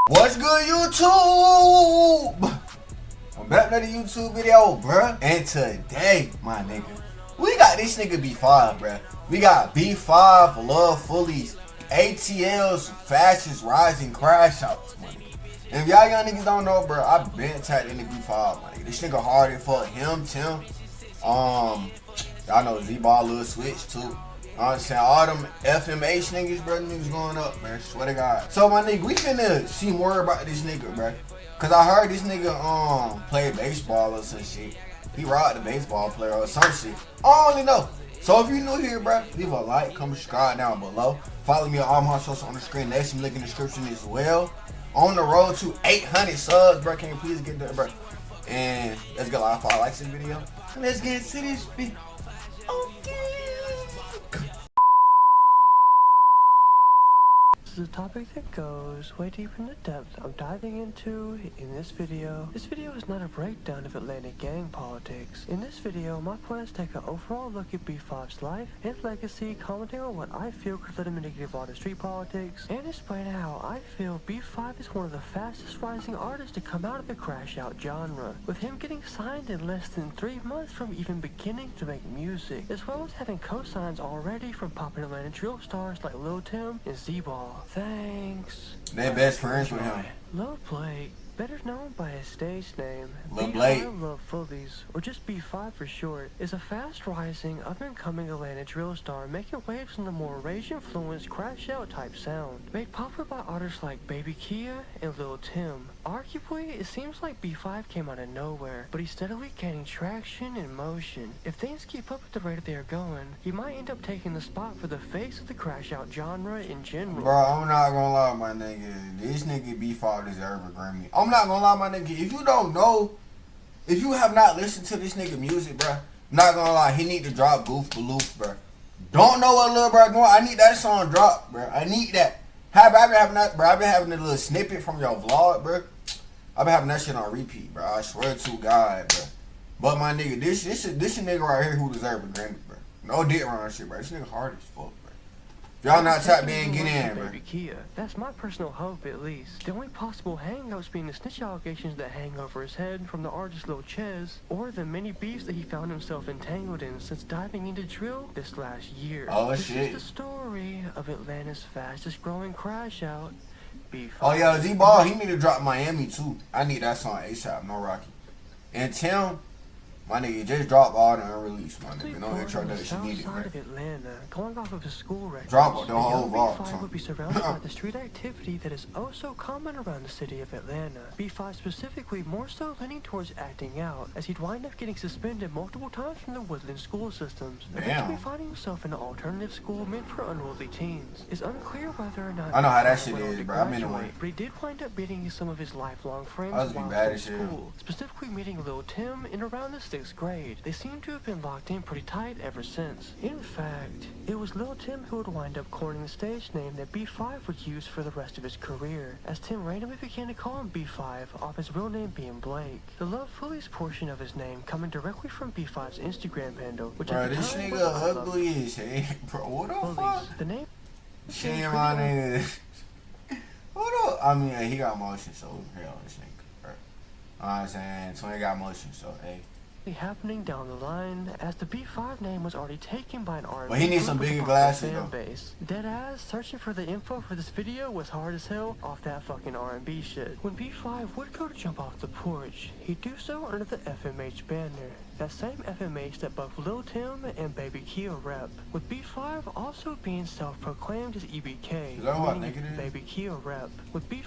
What's good, YouTube? I'm back with another YouTube video, bruh. And today, my nigga, we got this nigga B5, bruh. We got B5LuvFullys, ATL's fastest rising crash outs, my nigga. And if y'all young niggas don't know, bruh, I been tapped into B5, my nigga. This nigga hard as fuck. Him, Tim, y'all know B5LuvFullys too. I'm saying all them FMH niggas, bro, niggas going up, man. Swear to God. So my nigga, we finna see more about this nigga, bro. Cause I heard this nigga play baseball or some shit. He robbed a baseball player or some shit. I don't really know. So if you new here, bro, leave a like, comment, subscribe down below. Follow me on all my socials on the screen. There's some link in the description as well. On the road to 800 subs, bro. Can you please get there, bro? And let's get like 5 likes in the video. And let's get to this video. Okay. This is a topic that goes way deep in the depth I'm diving into in this video. This video is not a breakdown of Atlanta gang politics. In this video, my plan is to take an overall look at B5's life and legacy, commenting on what I feel could let him negative on the street politics, and explain how I feel B5 is one of the fastest rising artists to come out of the crash out genre, with him getting signed in less than 3 months from even beginning to make music, as well as having co-signs already from popping Atlanta drill stars like Lil Tim and Z-Ball. Thanks. They best friends with him. Lil Blake, better known by his stage name, B5LuvFullys, or just B5 for short, is a fast-rising, up-and-coming Atlanta drill star making waves in the more rage-influenced crash-out type sound. Made popular by artists like Baby Kia and Lil Tim. Arguably, it seems like B5 came out of nowhere, but he's steadily gaining traction and motion. If things keep up at the rate they are going, he might end up taking the spot for the face of the crash-out genre in general. Bro, I'm not gonna lie, my nigga. This nigga B5 deserve a Grammy. I'm not gonna lie, my nigga. If you don't know, if you have not listened to this nigga music, bro, I'm not gonna lie, he need to drop B5LuvFullys, bro. Don't know what little bro doing. I need that song drop, bro. I need that. I've been having that, bro. I've been having a little snippet from your vlog, bro. I've been having that shit on repeat, bro. I swear to God, bro. But my nigga, this a nigga right here who deserve a Grammy, bro. No dick around shit, bro. This nigga hard as fuck. If y'all not tapped in, get in, bro. Baby Kia. That's my personal hope, at least. The only possible hang-ups being the snitch allegations that hang over his head from the artist Lil Ches, or the many beefs that he found himself entangled in since diving into drill this last year. Oh, this shit. is the story of Atlanta's fastest-growing crash-out, B5. Oh, yeah, Z-Ball, he need to drop Miami, too. I need that song ASAP, no Rocky. And Tim, my nigga, just drop all the unreleased, my nigga. No introduction needed, man. bro. Of Atlanta, going off of his school records, drop the whole vault. B5 would be surrounded by the street activity that is oh so common around the city of Atlanta. B5 specifically more so leaning towards acting out, as he'd wind up getting suspended multiple times from the Woodland school systems, eventually finding himself in an alternative school meant for unruly teens. It's unclear whether or not I know how that shit is, bro. I've been away. But he did wind up meeting some of his lifelong friends while in school, specifically meeting Lil Tim in around the 6th grade. They seem to have been locked in pretty tight ever since. In fact, it was Lil Tim who would wind up coining the stage name that B5 would use for the rest of his career, as Tim randomly began to call him B5 off his real name being Blake. The LuvFullys portion of his name coming directly from B5's Instagram handle, which bro, this nigga ugly as hell, bro. What the fuck? The name? Shit, my nigga. What up? I mean, he got motion, so hell, this nigga, bro. I'm saying, Tony got motion, so hey. Happening down the line, as the B5 name was already taken by an R&B but he needs some bigger glasses though. Base. Deadass, searching for the info for this video was hard as hell off that fucking R&B shit. When B5 would go to jump off the porch, he'd do so under the FMH banner. That same FMH that both Lil Tim and Baby Kia rep, with B5 also being self-proclaimed as EBK, is that what meaning Baby Kia rep, with B5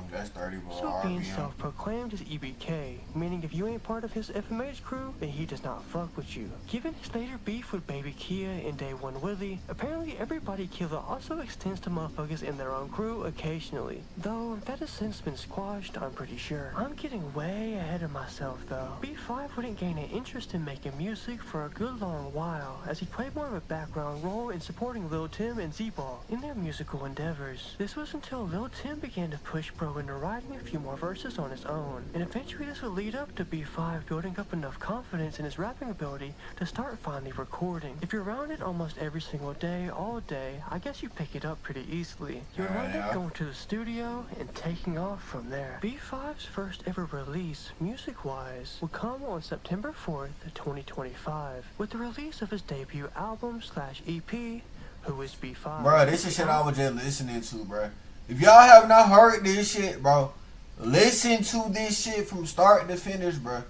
that's 30 ball. So being self-proclaimed as EBK, meaning if you ain't part of his FMH crew, then he does not fuck with you. Given his later beef with Baby Kia and Day One Willie, apparently everybody killer also extends to motherfuckers in their own crew occasionally. Though that has since been squashed, I'm pretty sure. I'm getting way ahead of myself though. B5 wouldn't gain an interest in making music for a good long while, as he played more of a background role in supporting Lil Tim and Z-Ball in their musical endeavors. This was until Lil Tim began began to push Bro into writing a few more verses on his own, and eventually this would lead up to B5 building up enough confidence in his rapping ability to start finally recording. If you're around it almost every single day, all day, I guess you pick it up pretty easily. You're around it going to the studio and taking off from there. B5's first ever release, music-wise, would come on September 4th, 2025, with the release of his debut album/EP, Who is B5? Bro, this is shit I was just listening to, bro. If y'all have not heard this shit, bro, listen to this shit from start to finish, bro.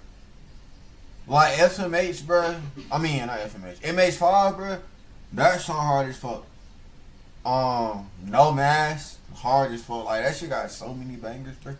Like FMH, bro. I mean, not FMH. MH5, bro. That song hard as fuck. No Mask, hard as fuck. Like, that shit got so many bangers, bro.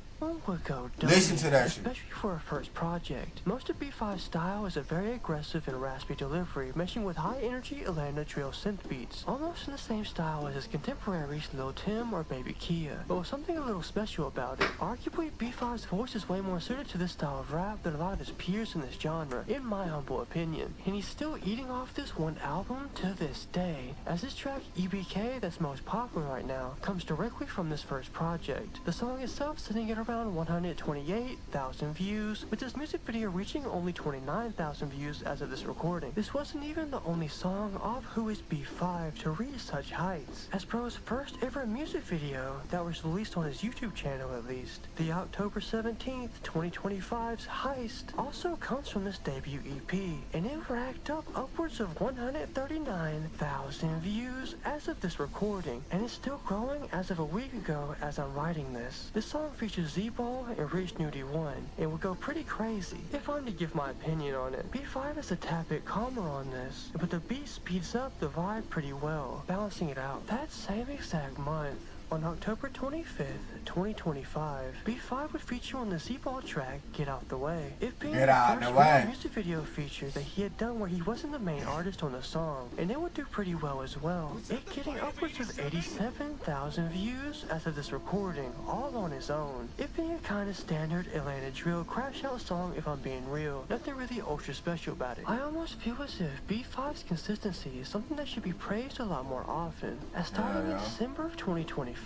Listen to that shit. Especially for a first project. Most of B5's style is a very aggressive and raspy delivery, meshing with high-energy Atlanta drill synth beats, almost in the same style as his contemporaries Lil Tim or Baby Kia, but with something a little special about it. Arguably, B5's voice is way more suited to this style of rap than a lot of his peers in this genre, in my humble opinion, and he's still eating off this one album to this day, as his track EBK that's most popular right now comes directly from this first project. The song itself sitting at around 128,000 views, with this music video reaching only 29,000 views as of this recording. This wasn't even the only song off Who is B5 to reach such heights, as Bro's first ever music video that was released on his YouTube channel at least. The October 17th, 2025's Heist also comes from this debut EP, and it racked up upwards of 139,000 views as of this recording, and it's still growing as of a week ago as I'm writing this. This song features Z-Ball and Rich Nudie 1, and would go pretty crazy. If I'm to give my opinion on it, B5 is a tad bit calmer on this, but the beat speeds up the vibe pretty well, balancing it out. That same exact month, on October 25th, 2025, B5 would feature on the Z-Ball track Get Out the Way. It being the first real music video feature that he had done where he wasn't the main artist on the song, and it would do pretty well as well. It getting upwards of 87,000 views as of this recording, all on his own. It being a kind of standard Atlanta drill crash out song if I'm being real, nothing really ultra special about it. I almost feel as if B5's consistency is something that should be praised a lot more often, as starting in December of 2025,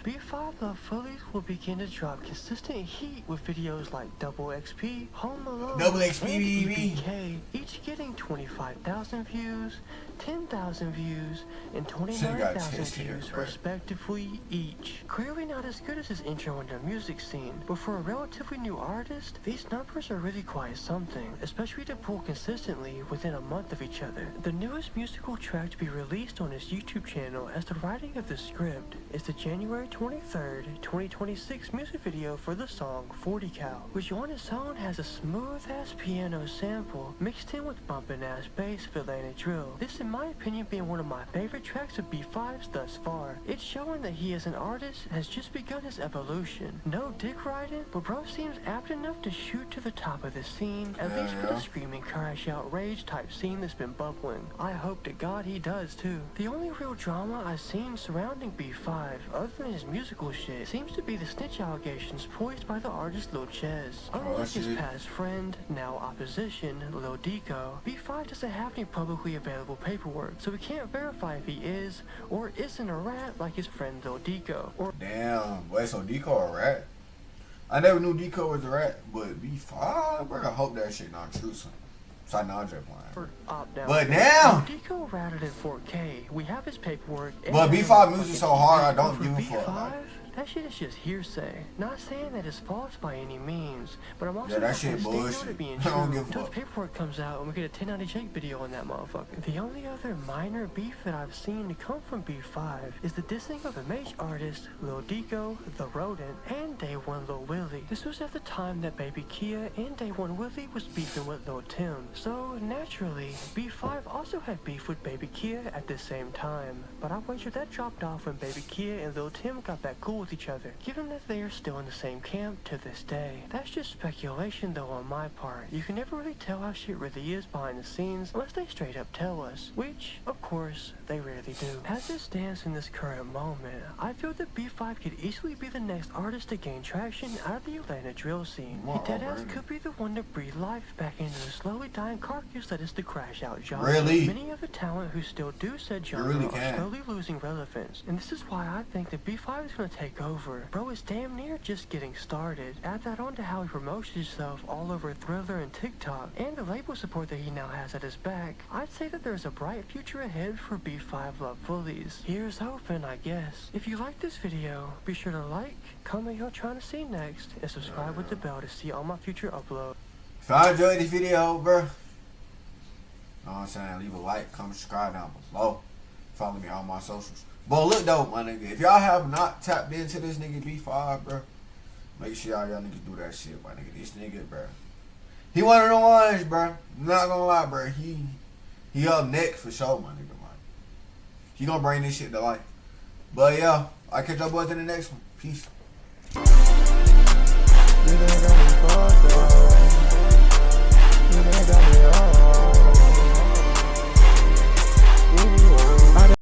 B5LuvFullys will begin to drop consistent heat with videos like Double XP, Home Alone, and EBK, each getting 25,000 views, 10,000 views, and 29,000 views respectively each. Clearly not as good as his intro into the music scene, but for a relatively new artist, these numbers are really quite something, especially to pull consistently within a month of each other. The newest musical track to be released on his YouTube channel as the writing of the script is the January 23rd, 2026 music video for the song 40 Cal, which on its own has a smooth-ass piano sample mixed in with bumpin'-ass bass of Atlanta drill. This in my opinion being one of my favorite tracks of B5's thus far. It's showing that he as an artist has just begun his evolution. No dick riding, but bro seems apt enough to shoot to the top of the scene, at least for the screaming crash out rage type scene that's been bubbling. I hope to God he does too. The only real drama I've seen surrounding B5, other than his musical shit, seems to be the snitch allegations poised by the artist Lil Ches. Unlike his past friend, now opposition, Lil Dico, B5 doesn't have any publicly available paperwork, so we can't verify if he is or isn't a rat like his friend Lil Dico. Damn, wait, so Dico a rat? I never knew Dico was a rat, but B5, bro, I hope that shit not true, son. So now I'm just playing. But now, Dico ratted in 4K. We have his paperwork. But B5 music so hard, I don't give a fuck. Like, that shit is just hearsay. Not saying that it's false by any means, but I'm also that shit bullshit. Being true until the paperwork comes out and we get a 1090 Jake video on that motherfucker. The only other minor beef that I've seen to come from B5 is the dissing of MH artist Lil Dico, The Rodent, and Day One Lil Willie. This was at the time that Baby Kia and Day One Willie was beefing with Lil Tim. So naturally, B5 also had beef with Baby Kia at the same time. But I wager that dropped off when Baby Kia and Lil Tim got back cool with each other, given that they are still in the same camp to this day. That's just speculation though on my part. You can never really tell how shit really is behind the scenes unless they straight up tell us, which, of course, they rarely do. As it stands in this current moment, I feel that B5 could easily be the next artist to gain traction out of the Atlanta drill scene. He deadass could be the one to breathe life back into the slowly dying carcass that is the crash out genre. Many of the talent who still do said genre are slowly losing relevance, and this is why I think that B5 is going to take take over. Bro is damn near just getting started. Add that on to how he promotes himself all over Thriller and TikTok, and the label support that he now has at his back. I'd say that there's a bright future ahead for B5LuvFullys. Here's hoping, I guess. If you like this video, be sure to like, comment you're trying to see next, and subscribe with the bell to see all my future uploads. If y'all enjoyed this video, bro, know what I'm saying, leave a like, comment, subscribe down below. Follow me on all my socials. But look though, my nigga, if y'all have not tapped into this nigga B5, bro, make sure y'all niggas do that shit, my nigga. This nigga, bro, he one of the ones, bro. Not gonna lie, bro. He up next for sure, my nigga, man. He gonna bring this shit to life. But yeah, I'll catch y'all boys in the next one. Peace.